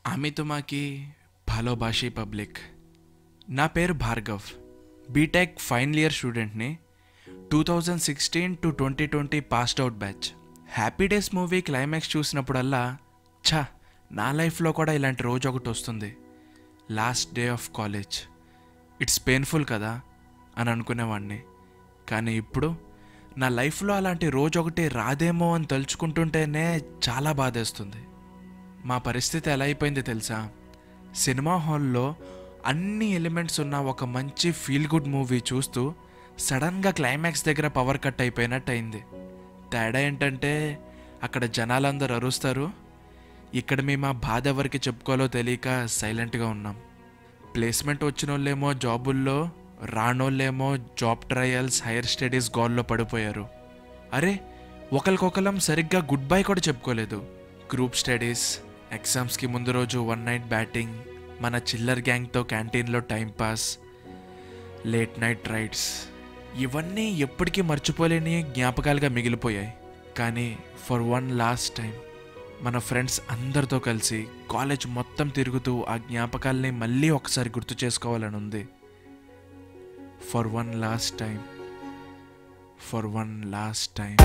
आम्ही तुम्हाकी भालोबाशी పబ్లిక్ నా పేరు భార్గవ్ బీటెక్ ఫైనల్ ఇయర్ స్టూడెంట్ని 2016 to 2020 passed out batch. Happy days movie climax చూసినప్పుడల్లా ఛా, నా లైఫ్లో కూడా ఇలాంటి రోజు ఒకటి వస్తుంది, last day of college, it's painful కదా అని అనుకునేవాడిని. కానీ ఇప్పుడు నా లైఫ్లో అలాంటి రోజు ఒకటి రాదేమో అని తలుచుకుంటుంటేనే చాలా బాధేస్తుంది. మా పరిస్థితి ఎలా అయిపోయింది తెలుసా? సినిమా హాల్లో అన్ని ఎలిమెంట్స్ ఉన్న ఒక మంచి ఫీల్ గుడ్ మూవీ చూస్తూ సడన్గా క్లైమాక్స్ దగ్గర పవర్ కట్ అయిపోయినట్టు అయింది. తేడా ఏంటంటే అక్కడ జనాలందరూ అరుస్తారు, ఇక్కడ మేము ఆ బాధ ఎవరికి చెప్పుకోవాలో తెలియక సైలెంట్గా ఉన్నాం. ప్లేస్మెంట్ వచ్చిన వాళ్ళేమో జాబుల్లో, రానోళ్ళేమో జాబ్ ట్రయల్స్, హైయర్ స్టడీస్ గోల్లో పడిపోయారు. అరే, ఒకరికొకరం సరిగ్గా గుడ్ బై కూడా చెప్పుకోలేదు. గ్రూప్ స్టడీస్, ఎగ్జామ్స్కి ముందు రోజు వన్ నైట్ బ్యాటింగ్, మన చిల్లర్ గ్యాంగ్తో క్యాంటీన్లో టైంపాస్, లేట్ నైట్ రైడ్స్, ఇవన్నీ ఎప్పటికీ మర్చిపోలేని జ్ఞాపకాలుగా మిగిలిపోయాయి. కానీ ఫర్ వన్ లాస్ట్ టైం మన ఫ్రెండ్స్ అందరితో కలిసి కాలేజ్ మొత్తం తిరుగుతూ ఆ జ్ఞాపకాలని మళ్ళీ ఒకసారి గుర్తు చేసుకోవాలని ఉంది. For one last time.